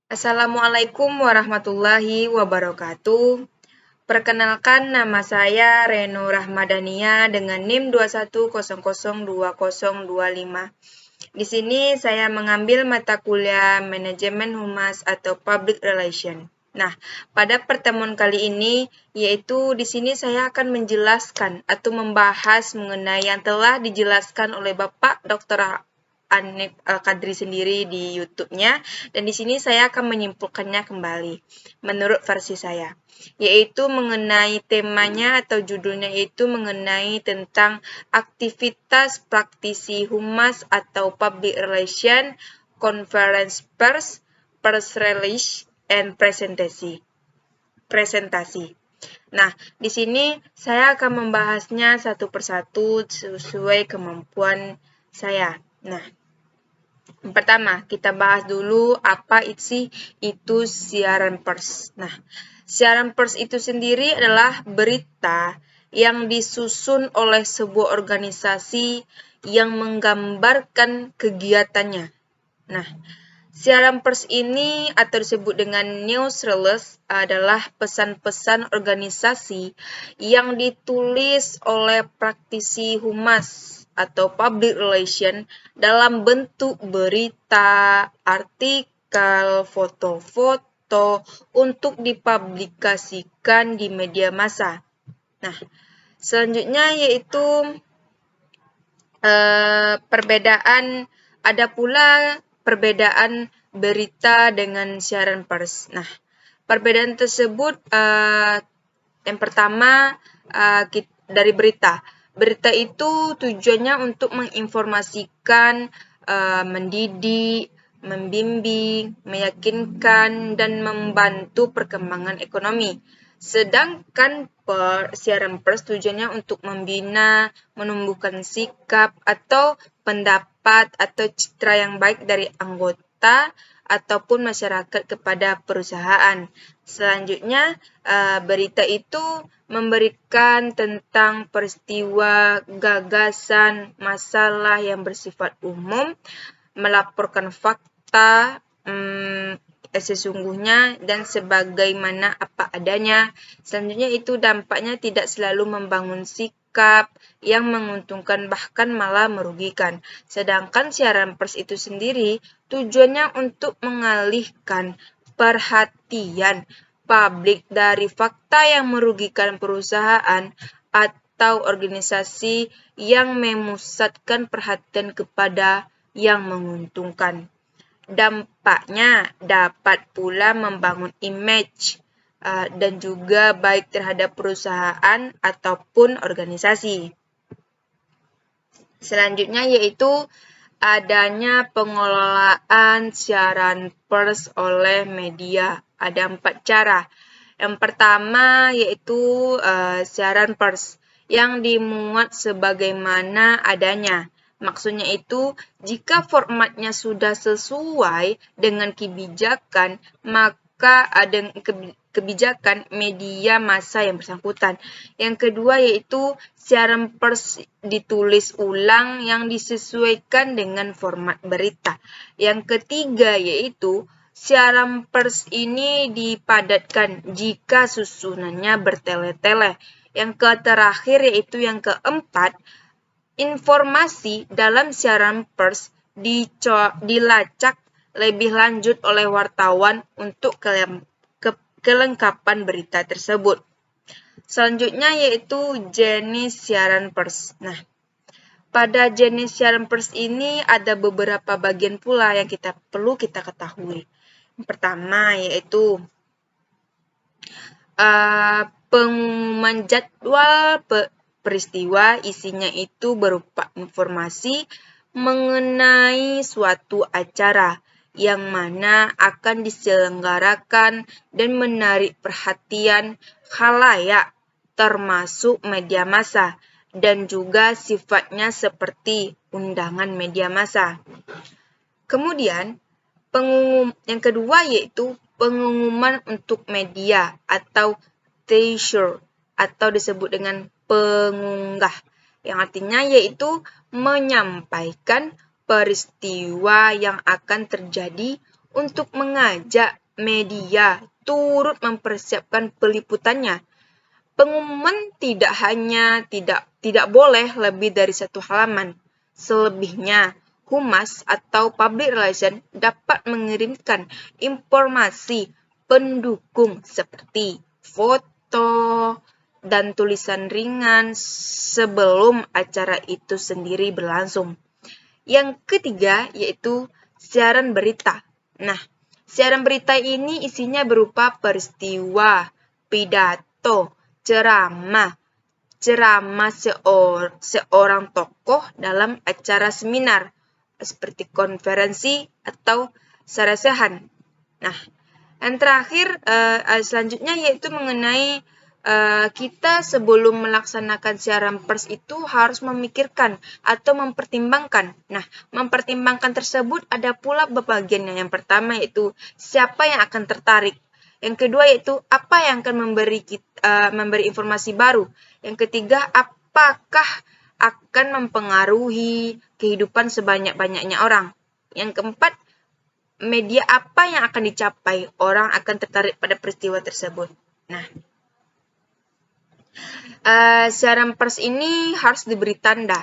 Assalamualaikum warahmatullahi wabarakatuh. Perkenalkan, nama saya Reno Rahmadania dengan NIM 21002025. Di sini saya mengambil mata kuliah Manajemen Humas atau Public Relation. Nah, pada pertemuan kali ini, yaitu di sini saya akan menjelaskan atau membahas mengenai yang telah dijelaskan oleh Bapak Dr. Anip Al-Kadri sendiri di YouTube-nya, dan di sini saya akan menyimpulkannya kembali menurut versi saya, yaitu mengenai temanya atau judulnya yaitu mengenai tentang aktivitas praktisi humas atau public relation, conference pers, press release, and presentasi. Nah, di sini saya akan membahasnya satu persatu sesuai kemampuan saya. Nah, yang pertama, kita bahas dulu apa itu siaran pers. Nah, siaran pers itu sendiri adalah berita yang disusun oleh sebuah organisasi yang menggambarkan kegiatannya. Nah, siaran pers ini atau disebut dengan news release adalah pesan-pesan organisasi yang ditulis oleh praktisi humas atau public relation dalam bentuk berita, artikel, foto-foto untuk dipublikasikan di media massa. Nah, selanjutnya yaitu ada pula perbedaan berita dengan siaran pers. Nah, perbedaan tersebut yang pertama dari berita. Berita itu tujuannya untuk menginformasikan, mendidik, membimbing, meyakinkan, dan membantu perkembangan ekonomi. Sedangkan siaran pers tujuannya untuk membina, menumbuhkan sikap atau pendapat atau citra yang baik dari anggota ataupun masyarakat kepada perusahaan. Selanjutnya, berita itu memberikan tentang peristiwa, gagasan, masalah yang bersifat umum, melaporkan fakta sesungguhnya dan sebagaimana apa adanya. Selanjutnya itu dampaknya tidak selalu membangun sikap yang menguntungkan bahkan malah merugikan. Sedangkan siaran pers itu sendiri tujuannya untuk mengalihkan perhatian publik dari fakta yang merugikan perusahaan atau organisasi yang memusatkan perhatian kepada yang menguntungkan. Dampaknya dapat pula membangun image dan juga baik terhadap perusahaan ataupun organisasi. Selanjutnya yaitu adanya pengelolaan siaran pers oleh media. Ada 4 cara. Yang pertama yaitu siaran pers yang dimuat sebagaimana adanya. Maksudnya itu, jika formatnya sudah sesuai dengan kebijakan, maka ada kebijakan media massa yang bersangkutan. Yang kedua yaitu siaran pers ditulis ulang yang disesuaikan dengan format berita. Yang ketiga yaitu siaran pers ini dipadatkan jika susunannya bertele-tele. Yang terakhir yaitu yang keempat, informasi dalam siaran pers dilacak lebih lanjut oleh wartawan untuk kelengkapan berita tersebut. Selanjutnya yaitu jenis siaran pers. Nah, pada jenis siaran pers ini ada beberapa bagian pula yang perlu kita ketahui. Yang pertama yaitu pengumuman jadwal peristiwa, isinya itu berupa informasi mengenai suatu acara yang mana akan diselenggarakan dan menarik perhatian khalayak termasuk media massa dan juga sifatnya seperti undangan media massa. Kemudian, yang kedua yaitu pengumuman untuk media atau teaser atau disebut dengan pengunggah, yang artinya yaitu menyampaikan peristiwa yang akan terjadi untuk mengajak media turut mempersiapkan peliputannya. Pengumuman tidak boleh lebih dari 1 halaman. Selebihnya, humas atau public relation dapat mengirimkan informasi pendukung seperti foto dan tulisan ringan sebelum acara itu sendiri berlangsung. Yang ketiga yaitu siaran berita. Nah, siaran berita ini isinya berupa peristiwa, pidato, ceramah seorang tokoh dalam acara seminar seperti konferensi atau sarasehan. Nah, yang terakhir selanjutnya yaitu mengenai kita sebelum melaksanakan siaran pers itu harus memikirkan atau mempertimbangkan. Nah, mempertimbangkan tersebut ada pula bagiannya. Yang pertama yaitu siapa yang akan tertarik. Yang kedua yaitu apa yang akan memberi informasi baru. Yang ketiga, apakah akan mempengaruhi kehidupan sebanyak-banyaknya orang. Yang keempat, media apa yang akan dicapai, orang akan tertarik pada peristiwa tersebut. Nah, siaran pers ini harus diberi tanda,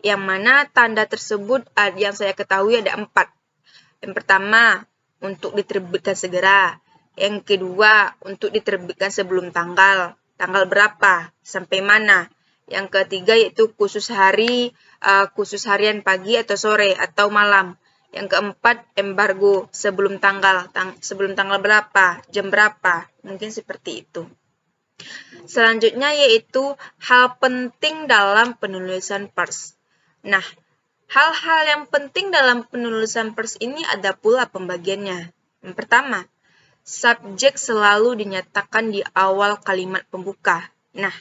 yang mana tanda tersebut yang saya ketahui ada 4. Yang pertama, untuk diterbitkan segera. Yang kedua, untuk diterbitkan sebelum tanggal berapa, sampai mana. Yang ketiga yaitu khusus harian pagi atau sore atau malam. Yang keempat, embargo sebelum tanggal berapa, jam berapa, mungkin seperti itu. Selanjutnya yaitu hal penting dalam penulisan pers. Nah, hal-hal yang penting dalam penulisan pers ini ada pula pembagiannya. Yang pertama, subjek selalu dinyatakan di awal kalimat pembuka. Nah,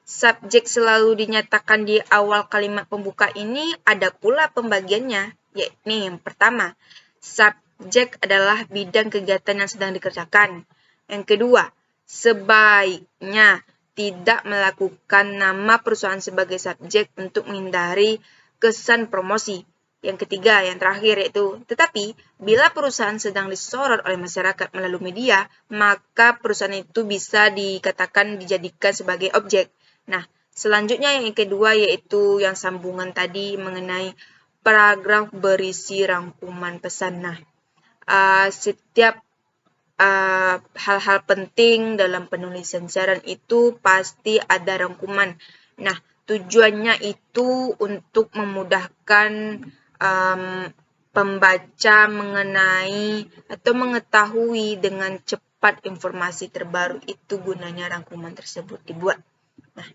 subjek selalu dinyatakan di awal kalimat pembuka ini ada pula pembagiannya, yakni yang pertama, subjek adalah bidang kegiatan yang sedang dikerjakan. Yang kedua, sebaiknya tidak melakukan nama perusahaan sebagai subjek untuk menghindari kesan promosi. Yang ketiga, yang terakhir yaitu, tetapi bila perusahaan sedang disorot oleh masyarakat melalui media, maka perusahaan itu bisa dijadikan sebagai objek. Nah, selanjutnya yang kedua yaitu yang sambungan tadi mengenai paragraf berisi rangkuman pesan. Nah, setiap hal-hal penting dalam penulisan siaran itu pasti ada rangkuman. Nah, tujuannya itu untuk memudahkan pembaca mengenai atau mengetahui dengan cepat informasi terbaru, itu gunanya rangkuman tersebut dibuat. Nah,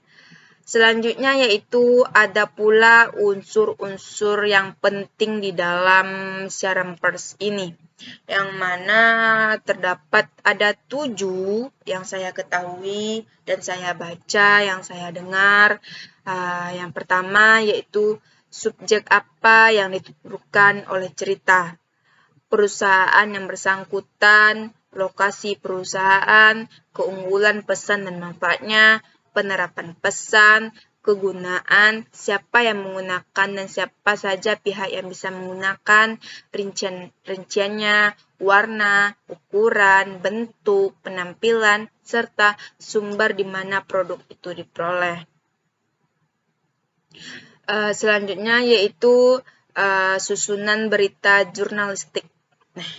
selanjutnya yaitu ada pula unsur-unsur yang penting di dalam siaran pers ini, yang mana terdapat ada 7 yang saya ketahui dan saya baca, yang saya dengar. Yang pertama yaitu subjek apa yang dituturkan oleh cerita, perusahaan yang bersangkutan, lokasi perusahaan, keunggulan pesan dan manfaatnya, penerapan pesan, kegunaan, siapa yang menggunakan dan siapa saja pihak yang bisa menggunakan, rinciannya, warna, ukuran, bentuk, penampilan, serta sumber di mana produk itu diperoleh. Selanjutnya yaitu susunan berita jurnalistik. Nah,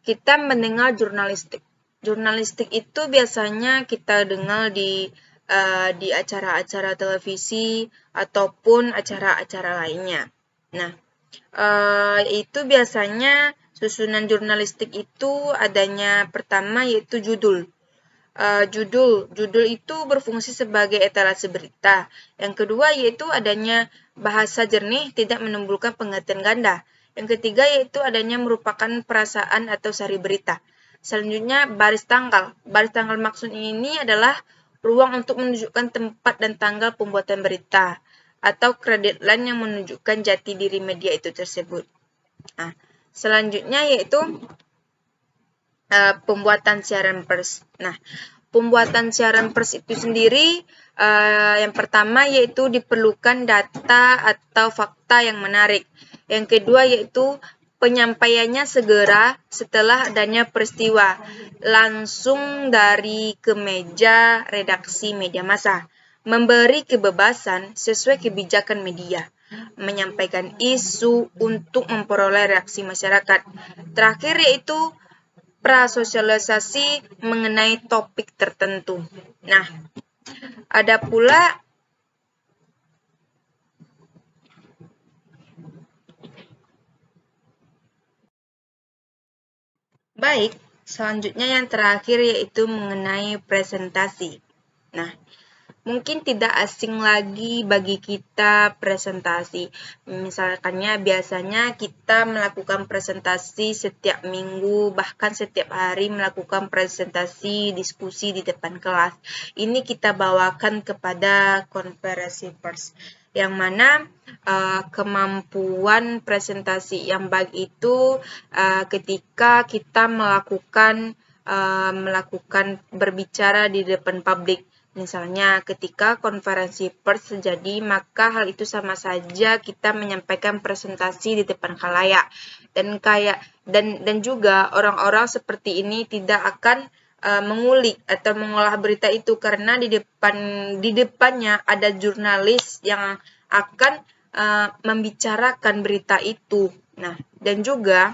kita mendengar jurnalistik. Jurnalistik itu biasanya kita dengar di acara-acara televisi ataupun acara-acara lainnya. Nah, itu biasanya susunan jurnalistik itu adanya pertama yaitu judul. Judul itu berfungsi sebagai etalase berita. Yang kedua yaitu adanya bahasa jernih, tidak menimbulkan pengertian ganda. Yang ketiga yaitu adanya merupakan perasaan atau sari berita. Selanjutnya baris tanggal. Baris tanggal maksud ini adalah ruang untuk menunjukkan tempat dan tanggal pembuatan berita atau kredit lain yang menunjukkan jati diri media itu tersebut. Nah, selanjutnya yaitu pembuatan siaran pers. Nah, pembuatan siaran pers itu sendiri yang pertama yaitu diperlukan data atau fakta yang menarik. Yang kedua yaitu penyampaiannya segera setelah adanya peristiwa, langsung dari ke meja redaksi media massa, memberi kebebasan sesuai kebijakan media, menyampaikan isu untuk memperoleh reaksi masyarakat. Terakhir yaitu prasosialisasi mengenai topik tertentu. Nah, ada pula baik, selanjutnya yang terakhir yaitu mengenai presentasi. Nah, mungkin tidak asing lagi bagi kita presentasi. Misalkannya biasanya kita melakukan presentasi setiap minggu, bahkan setiap hari melakukan presentasi diskusi di depan kelas. Ini kita bawakan kepada konferensi pers. Yang mana kemampuan presentasi yang baik itu ketika kita melakukan berbicara di depan publik. Misalnya ketika konferensi pers terjadi, maka hal itu sama saja kita menyampaikan presentasi di depan khalayak. Dan juga orang-orang seperti ini tidak akan mengulik atau mengolah berita itu karena di depannya ada jurnalis yang akan membicarakan berita itu. Nah, dan juga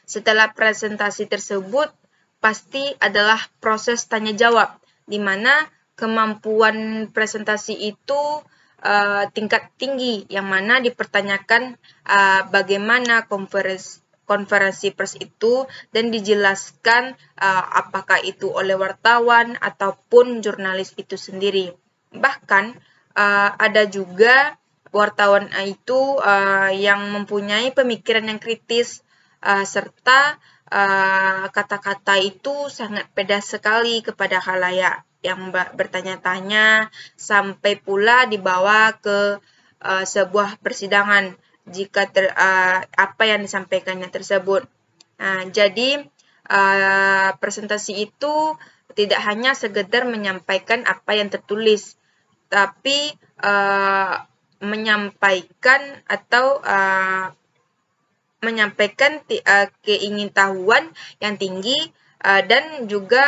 setelah presentasi tersebut pasti adalah proses tanya jawab, di mana kemampuan presentasi itu tingkat tinggi, yang mana dipertanyakan bagaimana konferensi pers itu dan dijelaskan apakah itu oleh wartawan ataupun jurnalis itu sendiri. Bahkan ada juga wartawan itu yang mempunyai pemikiran yang kritis serta kata-kata itu sangat pedas sekali kepada khalayak yang bertanya-tanya sampai pula dibawa ke sebuah persidangan jika apa yang disampaikannya tersebut. Jadi presentasi itu tidak hanya sekedar menyampaikan apa yang tertulis, tapi menyampaikan atau menyampaikan keingintahuan yang tinggi dan juga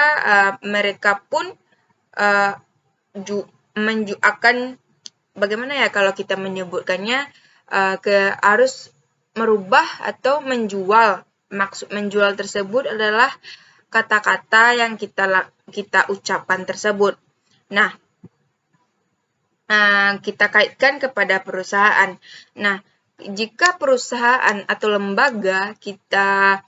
mereka pun akan bagaimana ya kalau kita menyebutkannya harus merubah atau menjual. Maksud menjual tersebut adalah kata-kata yang kita ucapkan tersebut. Nah, kita kaitkan kepada perusahaan. Nah, jika perusahaan atau lembaga kita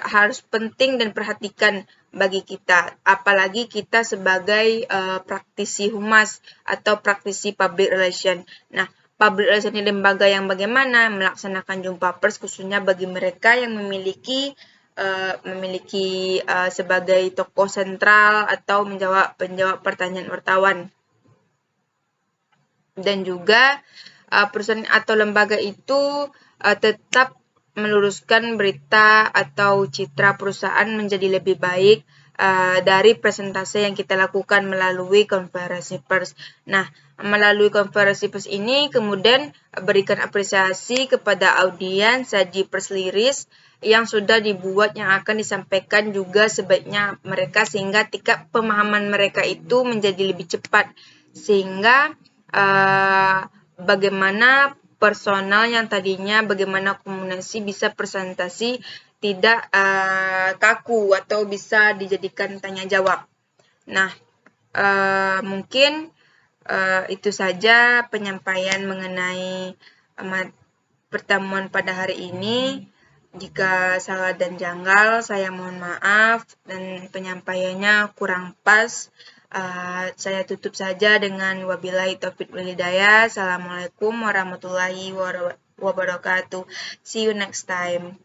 harus penting dan perhatikan bagi kita, apalagi kita sebagai praktisi humas atau praktisi public relation. Nah, public relation di lembaga yang bagaimana melaksanakan jumpa pers khususnya bagi mereka yang memiliki sebagai tokoh sentral atau menjawab pertanyaan wartawan. Dan juga perusahaan atau lembaga itu tetap meluruskan berita atau citra perusahaan menjadi lebih baik dari presentasi yang kita lakukan melalui konferensi pers. Nah, melalui konferensi pers ini kemudian berikan apresiasi kepada audiens saji pers liris yang sudah dibuat yang akan disampaikan juga sebaiknya mereka sehingga tingkat pemahaman mereka itu menjadi lebih cepat sehingga bagaimana personal yang tadinya bagaimana komunikasi bisa presentasi tidak kaku atau bisa dijadikan tanya jawab. Nah, mungkin itu saja penyampaian mengenai pertemuan pada hari ini. Jika salah dan janggal, saya mohon maaf dan penyampaiannya kurang pas. Saya tutup saja dengan wabillahi taufiq wal hidayah. Assalamualaikum warahmatullahi wabarakatuh. See you next time.